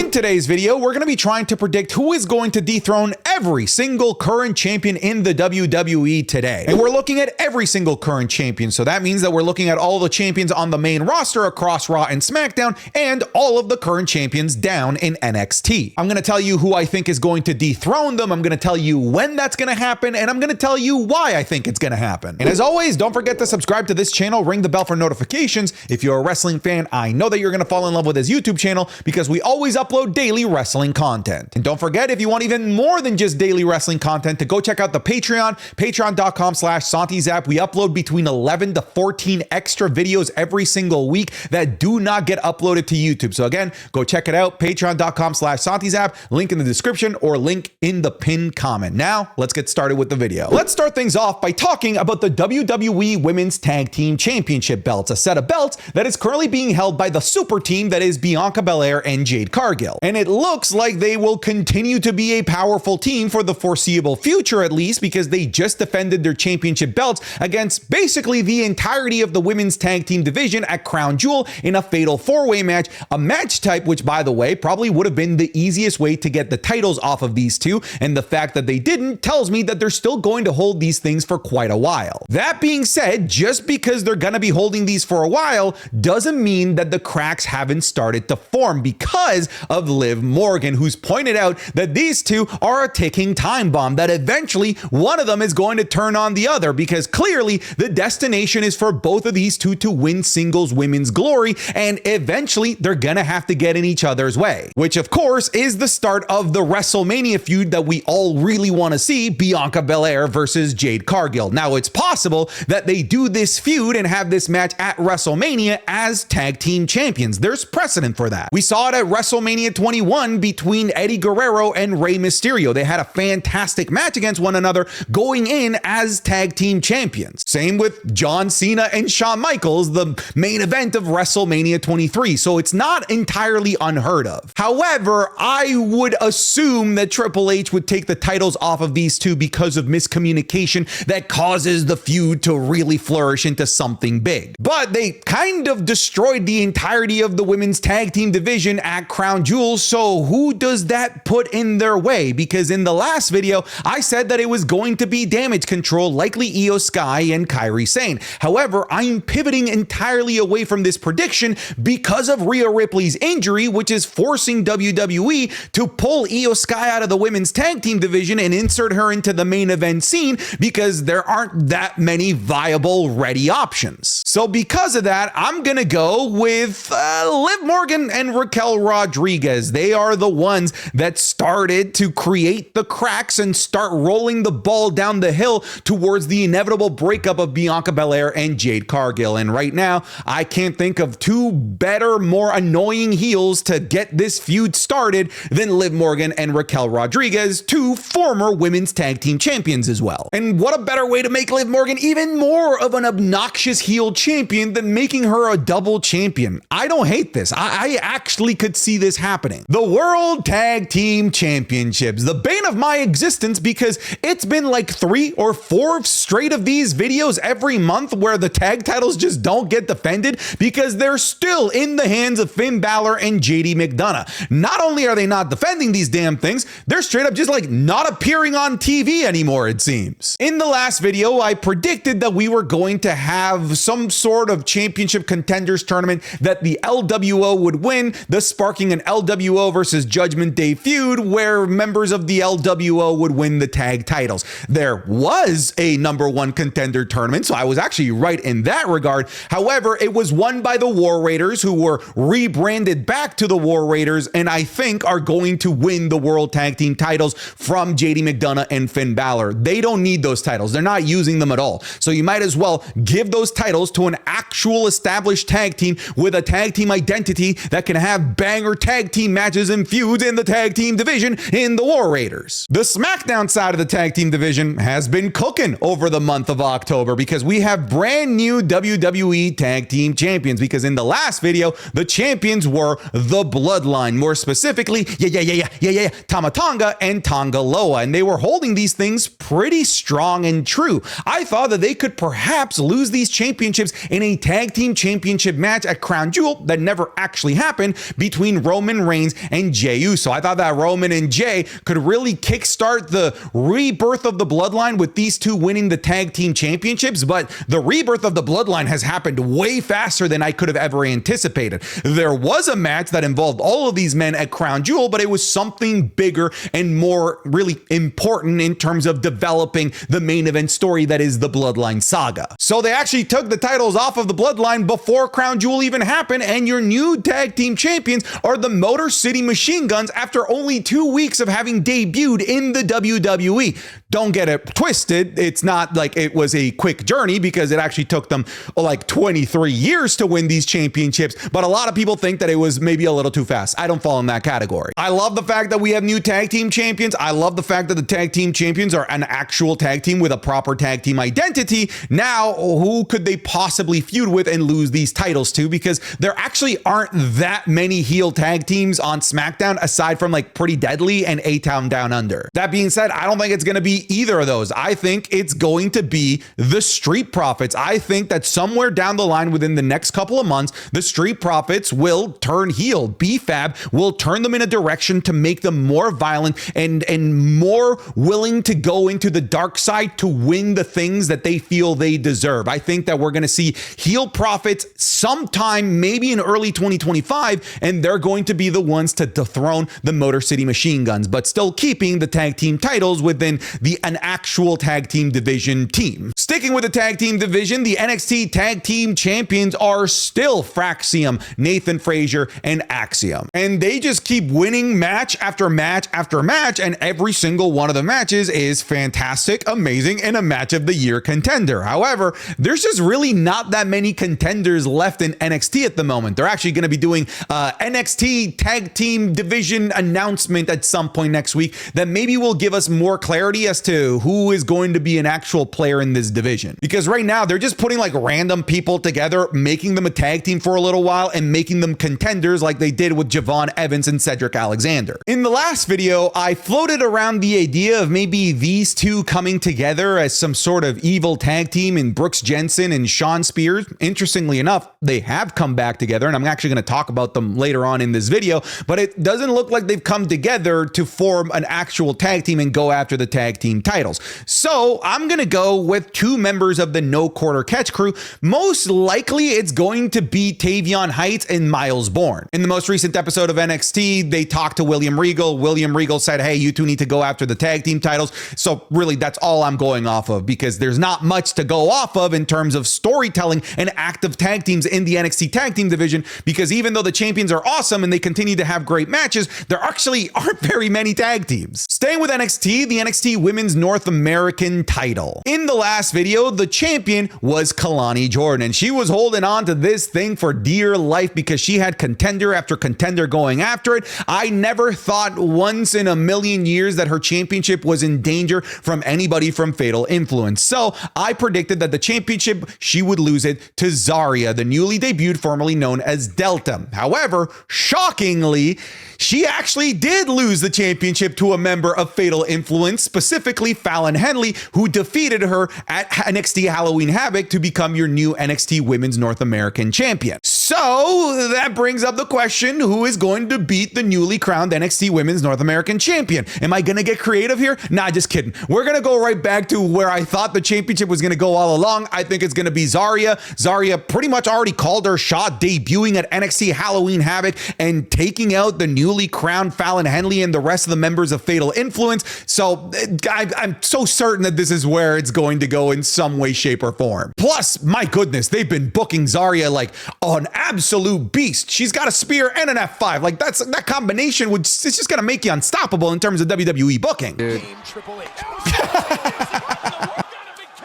In today's video, we're going to be trying to predict who is going to dethrone every single current champion in the WWE today. And we're looking at every single current champion. So that means that we're looking at all the champions on the main roster across Raw and SmackDown and all of the current champions down in NXT. I'm going to tell you who I think is going to dethrone them. I'm going to tell you when that's going to happen, and I'm going to tell you why I think it's going to happen. And as always, don't forget to subscribe to this channel, ring the bell for notifications. If you're a wrestling fan, I know that you're going to fall in love with this YouTube channel because we always upload daily wrestling content. And don't forget, if you want even more than just daily wrestling content, to go check out the Patreon, patreon.com/SantiZap. We upload between 11 to 14 extra videos every single week that do not get uploaded to YouTube. So again, go check it out, patreon.com/SantiZap, link in the description or link in the pinned comment. Now, let's get started with the video. Let's start things off by talking about the WWE Women's Tag Team Championship belts, a set of belts that is currently being held by the super team that is Bianca Belair and Jade Cargill. And it looks like they will continue to be a powerful team for the foreseeable future, at least, because they just defended their championship belts against basically the entirety of the women's tag team division at Crown Jewel in a fatal four-way match, a match type which, by the way, probably would have been the easiest way to get the titles off of these two, and the fact that they didn't tells me that they're still going to hold these things for quite a while. That being said, just because they're going to be holding these for a while doesn't mean that the cracks haven't started to form because of Liv Morgan, who's pointed out that these two are a ticking time bomb, that eventually one of them is going to turn on the other, because clearly the destination is for both of these two to win singles women's glory, and eventually they're gonna have to get in each other's way, which of course is the start of the WrestleMania feud that we all really want to see, Bianca Belair versus Jade Cargill. Now, it's possible that they do this feud and have this match at WrestleMania as tag team champions. There's precedent for that. We saw it at WrestleMania 21 between Eddie Guerrero and Rey Mysterio. They had a fantastic match against one another going in as tag team champions. Same with John Cena and Shawn Michaels, the main event of WrestleMania 23. So it's not entirely unheard of. However, I would assume that Triple H would take the titles off of these two because of miscommunication that causes the feud to really flourish into something big. But they kind of destroyed the entirety of the women's tag team division at Crown Jewel, so who does that put in their way? Because in the last video, I said that it was going to be Damage Control, likely Io Sky and Kairi Sane. However, I'm pivoting entirely away from this prediction because of Rhea Ripley's injury, which is forcing WWE to pull Io Sky out of the women's tag team division and insert her into the main event scene because there aren't that many viable ready options. So because of that, I'm gonna go with Liv Morgan and Raquel Rodriguez. They are the ones that started to create the cracks and start rolling the ball down the hill towards the inevitable breakup of Bianca Belair and Jade Cargill. And right now, I can't think of two better, more annoying heels to get this feud started than Liv Morgan and Raquel Rodriguez, two former women's tag team champions as well. And what a better way to make Liv Morgan even more of an obnoxious heel champion than making her a double champion. I don't hate this. I actually could see this happening. The World Tag Team Championships, the bane of my existence, because it's been like 3 or 4 straight of these videos every month where the tag titles just don't get defended because they're still in the hands of Finn Balor and JD McDonough. Not only are they not defending these damn things, they're straight up just like not appearing on TV anymore, it seems. In the last video, I predicted that we were going to have some sort of championship contenders tournament that the LWO would win, thus sparking an LWO versus Judgment Day feud where members of the LWO would win the tag titles. There was a #1 contender tournament, so I was actually right in that regard. However, it was won by the War Raiders, who were rebranded back to the War Raiders, and I think are going to win the World Tag Team titles from JD McDonough and Finn Balor. They don't need those titles. They're not using them at all. So you might as well give those titles to an actual established tag team with a tag team identity that can have banger tag team matches and feuds in the tag team division in the War Raiders. The SmackDown side of the tag team division has been cooking over the month of October because we have brand new WWE tag team champions, because in the last video, the champions were the Bloodline, more specifically, Tama Tonga and Tonga Loa, and they were holding these things pretty strong and true. I thought that they could perhaps lose these championships in a tag team championship match at Crown Jewel that never actually happened between Roman Roman Reigns and Jey Uso. I thought that Roman and Jey could really kickstart the rebirth of the bloodline with these two winning the tag team championships, but the rebirth of the bloodline has happened way faster than I could have ever anticipated. There was a match that involved all of these men at Crown Jewel, but it was something bigger and more really important in terms of developing the main event story that is the Bloodline Saga. So they actually took the titles off of the Bloodline before Crown Jewel even happened, and your new tag team champions are the Motor City Machine Guns after only 2 weeks of having debuted in the WWE. Don't get it twisted. It's not like it was a quick journey, because it actually took them like 23 years to win these championships. But a lot of people think that it was maybe a little too fast. I don't fall in that category. I love the fact that we have new tag team champions. I love the fact that the tag team champions are an actual tag team with a proper tag team identity. Now, who could they possibly feud with and lose these titles to? Because there actually aren't that many heel tag teams on SmackDown aside from like Pretty Deadly and A-Town Down Under. That being said, I don't think it's going to be either of those. I think it's going to be the Street Profits. I think that somewhere down the line within the next couple of months, the Street Profits will turn heel. B-Fab will turn them in a direction to make them more violent and more willing to go into the dark side to win the things that they feel they deserve. I think that we're going to see heel Profits sometime maybe in early 2025, and they're going to be the ones to dethrone the Motor City Machine Guns, but still keeping the tag team titles within an actual tag team division team. Sticking with the tag team division, the NXT tag team champions are still Fraxium, Nathan Frazier, and Axiom. And they just keep winning match after match after match, and every single one of the matches is fantastic, amazing, and a match of the year contender. However, there's just really not that many contenders left in NXT at the moment. They're actually going to be doing NXT tag team division announcement at some point next week that maybe will give us more clarity as to who is going to be an actual player in this division. Because right now they're just putting like random people together, making them a tag team for a little while and making them contenders like they did with Javon Evans and Cedric Alexander. In the last video, I floated around the idea of maybe these two coming together as some sort of evil tag team in Brooks Jensen and Sean Spears. Interestingly enough, they have come back together, and I'm actually going to talk about them later on in this video, but it doesn't look like they've come together to form an actual tag team and go after the tag team titles. So I'm going to go with two members of the No Quarter Catch crew. Most likely it's going to be Tavion Heights and Miles Bourne. In the most recent episode of NXT, they talked to William Regal. William Regal said, hey, you two need to go after the tag team titles. So really, that's all I'm going off of, because there's not much to go off of in terms of storytelling and active tag teams in the NXT tag team division, because even though the champions are awesome and they continue to have great matches, there actually aren't very many tag teams. Staying with NXT, the NXT Women's North American title. In the last video, the champion was Kalani Jordan, and she was holding on to this thing for dear life because she had contender after contender going after it. I never thought once in a million years that her championship was in danger from anybody from Fatal Influence. So I predicted that the championship, she would lose it to Zarya, the newly debuted, formerly known as Delta. However, shockingly, she actually did lose the championship to a member of Fatal Influence, specifically Fallon Henley, who defeated her at NXT Halloween Havoc to become your new NXT Women's North American champion. So that brings up the question, who is going to beat the newly crowned NXT Women's North American champion? Am I going to get creative here? Nah, just kidding. We're going to go right back to where I thought the championship was going to go all along. I think it's going to be Zarya. Zarya pretty much already called her shot, debuting at NXT Halloween Havoc and taking out the newly crowned Fallon Henley and the rest of the members of Fatal Influence. So I'm so certain that this is where it's going to go in some way, shape, or form. Plus, my goodness, they've been booking Zarya like an absolute beast. She's got a spear and an F5. Like that combination it's just gonna make you unstoppable in terms of WWE booking. Dude.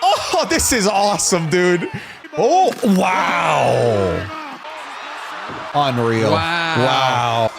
Oh, this is awesome, dude. Oh, wow. Unreal. Wow.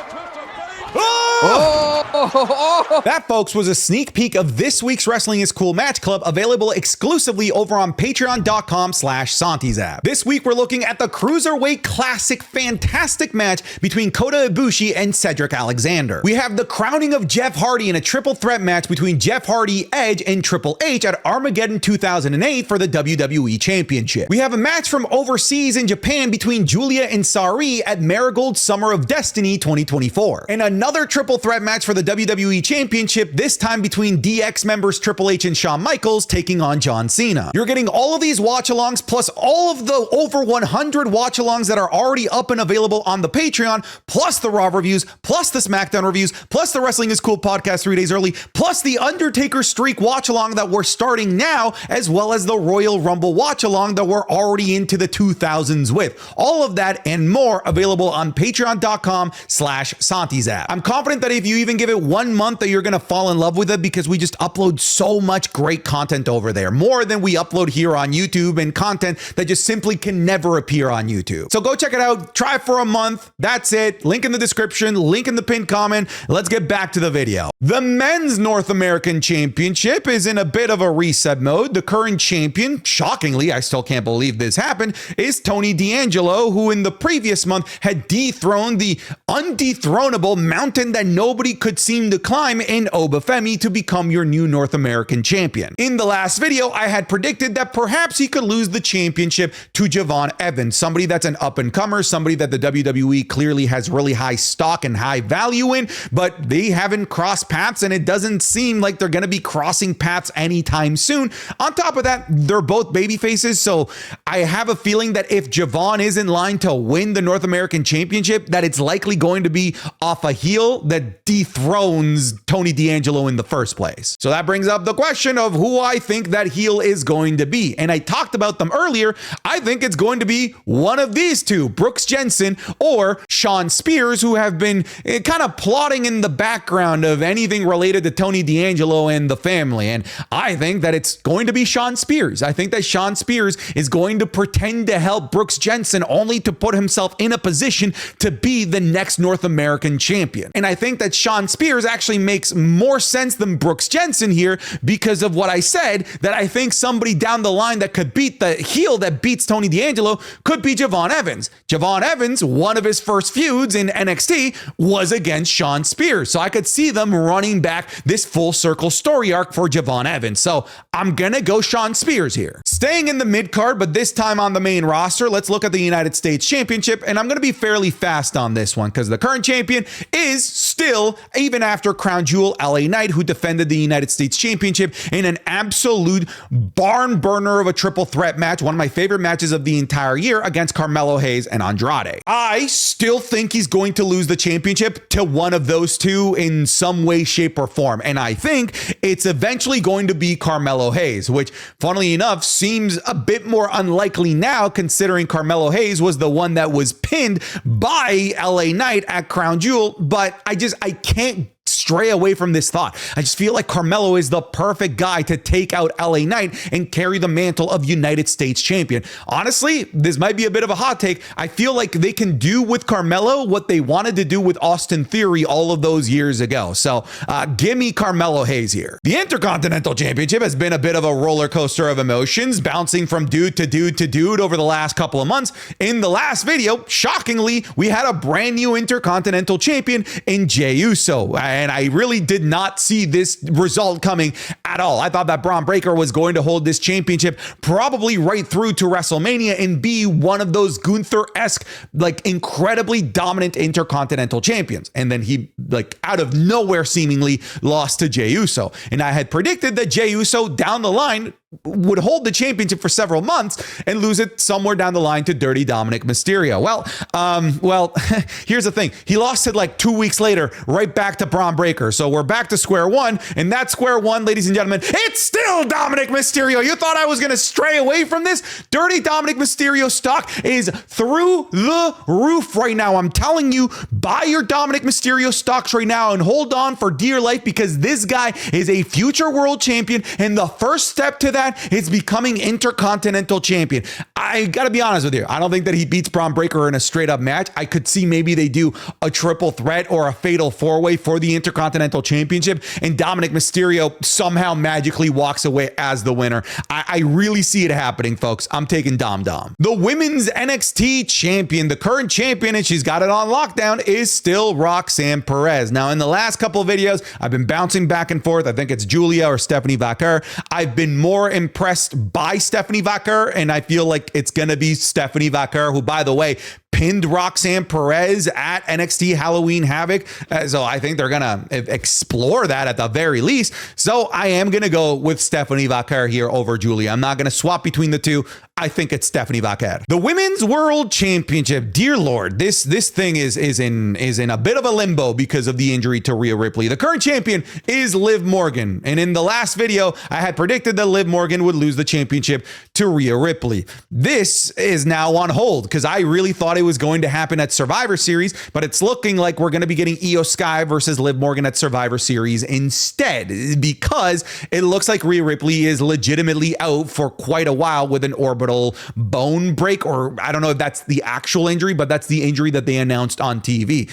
Oh! That, folks, was a sneak peek of this week's Wrestling is Cool Match Club, available exclusively over on patreon.com/SantiZap. This week, we're looking at the Cruiserweight Classic fantastic match between Kota Ibushi and Cedric Alexander. We have the crowning of Jeff Hardy in a triple threat match between Jeff Hardy, Edge, and Triple H at Armageddon 2008 for the WWE Championship. We have a match from overseas in Japan between Julia and Sari at Marigold Summer of Destiny 2024. And another triple threat match for the WWE Championship, this time between DX members Triple H and Shawn Michaels taking on John Cena. You're getting all of these watch-alongs plus all of the over 100 watch-alongs that are already up and available on the Patreon, plus the Raw reviews, plus the SmackDown reviews, plus the Wrestling is Cool podcast 3 days early, plus the Undertaker Streak watch-along that we're starting now, as well as the Royal Rumble watch-along that we're already into the 2000s with. All of that and more available on patreon.com/SantiZap. I'm confident that if you even give it 1 month that you're going to fall in love with it, because we just upload so much great content over there, more than we upload here on YouTube, and content that just simply can never appear on YouTube. So go check it out, try for a month. That's it. Link in the description, link in the pinned comment. Let's get back to the video. The Men's North American Championship is in a bit of a reset mode. The current champion, shockingly, I still can't believe this happened, is Tony D'Angelo, who in the previous month had dethroned the undethronable mountain that nobody could seem to climb in Obafemi to become your new North American champion. In the last video, I had predicted that perhaps he could lose the championship to Javon Evans, somebody that's an up-and-comer, somebody that the WWE clearly has really high stock and high value in, but they haven't crossed paths, and it doesn't seem like they're going to be crossing paths anytime soon. On top of that, they're both baby faces, so I have a feeling that if Javon is in line to win the North American Championship, that it's likely going to be off a heel that dethrones Tony D'Angelo in the first place. So that brings up the question of who I think that heel is going to be. And I talked about them earlier. I think it's going to be one of these two, Brooks Jensen or Shawn Spears, who have been kind of plotting in the background of anything related to Tony D'Angelo and the family. And I think that it's going to be Shawn Spears. I think that Shawn Spears is going to pretend to help Brooks Jensen only to put himself in a position to be the next North American champion. And I think that Shawn Spears actually makes more sense than Brooks Jensen here because of what I said, that I think somebody down the line that could beat the heel that beats Tony D'Angelo could be Javon Evans. Javon Evans, one of his first feuds in NXT was against Shawn Spears. So I could see them running back this full circle story arc for Javon Evans. So I'm gonna go Shawn Spears here. Staying in the mid card, but this time on the main roster, let's look at the United States Championship. And I'm gonna be fairly fast on this one because the current champion is still, even after Crown Jewel, LA Knight, who defended the United States Championship in an absolute barn burner of a triple threat match, one of my favorite matches of the entire year, against Carmelo Hayes and Andrade. I still think he's going to lose the championship to one of those two in some way, shape, or form. And I think it's eventually going to be Carmelo Hayes, which, funnily enough, seems a bit more unlikely now, considering Carmelo Hayes was the one that was pinned by LA Knight at Crown Jewel. But I can't stray away from this thought. I just feel like Carmelo is the perfect guy to take out LA Knight and carry the mantle of United States champion. Honestly, this might be a bit of a hot take. I feel like they can do with Carmelo what they wanted to do with Austin Theory all of those years ago. So give me Carmelo Hayes here. The Intercontinental Championship has been a bit of a roller coaster of emotions, bouncing from dude to dude to dude over the last couple of months. In the last video, shockingly, we had a brand new Intercontinental Champion in Jey Uso. And I really did not see this result coming at all. I thought that Braun Breaker was going to hold this championship probably right through to WrestleMania and be one of those Gunther-esque, like, incredibly dominant Intercontinental champions. And then he, like, out of nowhere seemingly lost to Jey Uso. And I had predicted that Jey Uso down the line would hold the championship for several months and lose it somewhere down the line to Dirty Dominic Mysterio. Well, here's the thing. He lost it like 2 weeks later, right back to Braun Breaker. So we're back to square one. And that square one, ladies and gentlemen, it's still Dominic Mysterio. You thought I was going to stray away from this? Dirty Dominic Mysterio stock is through the roof right now. I'm telling you, buy your Dominic Mysterio stocks right now and hold on for dear life, because this guy is a future world champion. And the first step to that that? It's becoming Intercontinental Champion. I gotta be honest with you. I don't think that he beats Braun Breaker in a straight up match. I could see maybe they do a triple threat or a fatal four-way for the Intercontinental Championship, and Dominic Mysterio somehow magically walks away as the winner. I really see it happening, folks. I'm taking Dom. The women's NXT champion, the current champion, and she's got it on lockdown, is still Roxanne Perez. Now, in the last couple of videos, I've been bouncing back and forth. I think it's Julia or Stephanie Vaquer. I've been more impressed by Stephanie Vaquer, and I feel like it's going to be Stephanie Vaquer, who, by the way, pinned Roxanne Perez at NXT Halloween Havoc. So I think they're going to explore that at the very least. So I am going to go with Stephanie Vaquer here over Julia. I'm not going to swap between the two. I think it's Stephanie Vaquer. The Women's World Championship. Dear Lord, this thing is in a bit of a limbo because of the injury to Rhea Ripley. The current champion is Liv Morgan. And in the last video, I had predicted that Liv Morgan would lose the championship to Rhea Ripley. This is now on hold because I really thought it was going to happen at Survivor Series, but it's looking like we're going to be getting Io Sky versus Liv Morgan at Survivor Series instead, because it looks like Rhea Ripley is legitimately out for quite a while with an orbital bone break, or I don't know if that's the actual injury, but that's the injury that they announced on TV.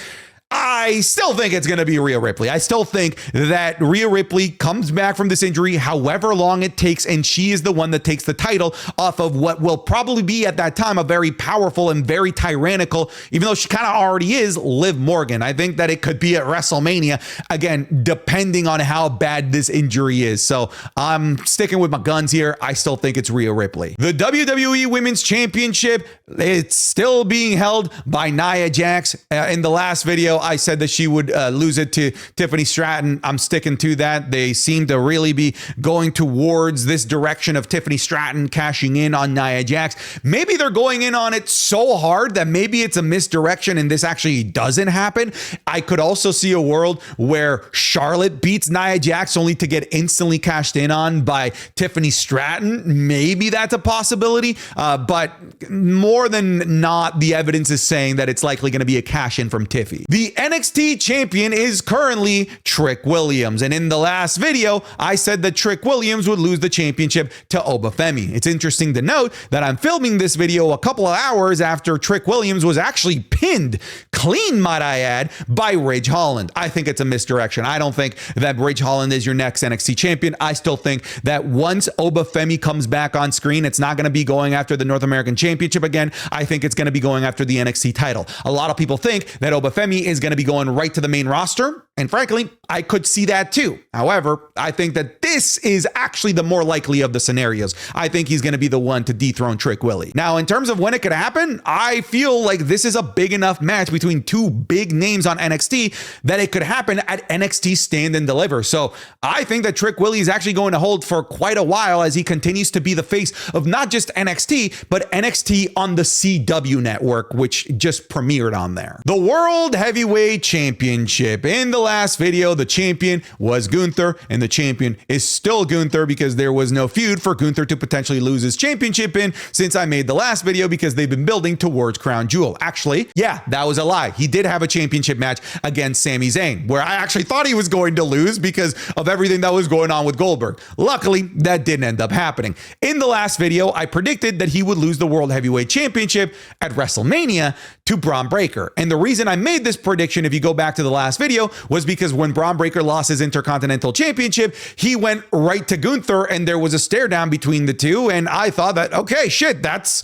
I still think it's going to be Rhea Ripley. I still think that Rhea Ripley comes back from this injury however long it takes, and she is the one that takes the title off of what will probably be at that time a very powerful and very tyrannical, even though she kind of already is, Liv Morgan. I think that it could be at WrestleMania, again, depending on how bad this injury is. So I'm sticking with my guns here. I still think it's Rhea Ripley. The WWE Women's Championship, it's still being held by Nia Jax. In the last video, I said that she would lose it to Tiffany Stratton. I'm sticking to that. They seem to really be going towards this direction of Tiffany Stratton cashing in on Nia Jax. Maybe they're going in on it so hard that maybe it's a misdirection and this actually doesn't happen. I could also see a world where Charlotte beats Nia Jax only to get instantly cashed in on by Tiffany Stratton. Maybe that's a possibility, but more than not, the evidence is saying that it's likely going to be a cash in from Tiffy. The NXT champion is currently Trick Williams. And in the last video, I said that Trick Williams would lose the championship to Obafemi. It's interesting to note that I'm filming this video a couple of hours after Trick Williams was actually pinned, clean might I add, by Ridge Holland. I think it's a misdirection. I don't think that Ridge Holland is your next NXT champion. I still think that once Obafemi comes back on screen, it's not going to be going after the North American Championship again. I think it's going to be going after the NXT title. A lot of people think that Obafemi is going to be going right to the main roster. And frankly, I could see that too. However, I think that this is actually the more likely of the scenarios. I think he's going to be the one to dethrone Trick Willie. Now, in terms of when it could happen, I feel like this is a big enough match between two big names on NXT that it could happen at NXT Stand and Deliver. So I think that Trick Willie is actually going to hold for quite a while as he continues to be the face of not just NXT, but NXT on the CW network, which just premiered on there. The World Heavyweight Championship. In the last video, the champion was Gunther, and the champion is still Gunther because there was no feud for Gunther to potentially lose his championship in since I made the last video, because they've been building towards Crown Jewel. Actually, yeah, that was a lie. He did have a championship match against Sami Zayn, where I actually thought he was going to lose because of everything that was going on with Goldberg. Luckily, that didn't end up happening. In the last video, I predicted that he would lose the World Heavyweight Championship at WrestleMania to Braun Breaker. And the reason I made this prediction, if you go back to the last video, was because when Braun Breaker lost his Intercontinental Championship, he went right to Gunther and there was a stare down between the two. And I thought that, okay, shit, that's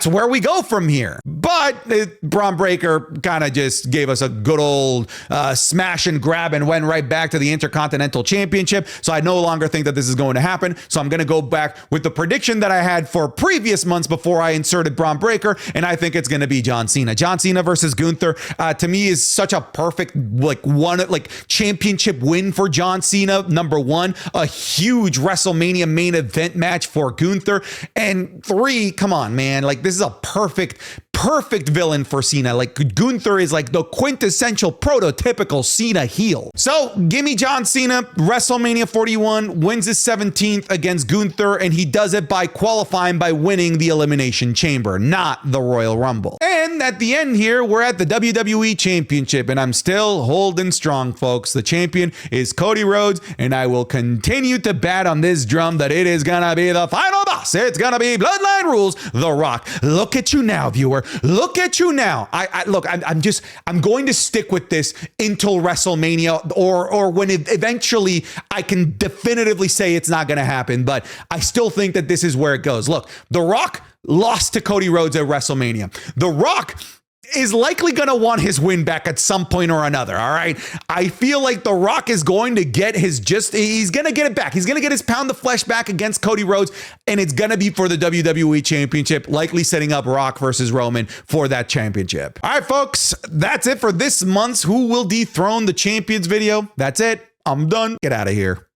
where we go from here. But Braun Breaker kind of just gave us a good old smash and grab and went right back to the Intercontinental Championship. So I no longer think that this is going to happen. So I'm going to go back with the prediction that I had for previous months before I inserted Braun Breaker. And I think it's going to be John Cena. John Cena versus Gunther, to me, is such a perfect championship win for John Cena. Number one, a huge WrestleMania main event match for Gunther. And three, come on, man, like this is a perfect perfect villain for Cena. Like, Gunther is like the quintessential prototypical Cena heel. So give me John Cena, WrestleMania 41, wins his 17th against Gunther, and he does it by qualifying by winning the Elimination Chamber, not the Royal Rumble. And at the end here, we're at the WWE Championship, and I'm still holding strong, folks. The champion is Cody Rhodes, and I will continue to bat on this drum that it is gonna be the final boss. It's gonna be Bloodline Rules, The Rock. Look at you now, viewer. Look at you now. I'm going to stick with this until WrestleMania or when eventually I can definitively say it's not going to happen. But I still think that this is where it goes. Look, The Rock lost to Cody Rhodes at WrestleMania. The Rock is likely going to want his win back at some point or another. All right. I feel like The Rock is going to get he's going to get it back. He's going to get his pound of flesh back against Cody Rhodes, and it's going to be for the WWE Championship, likely setting up Rock versus Roman for that championship. All right, folks, that's it for this month's Who Will Dethrone the Champions video. That's it. I'm done. Get out of here.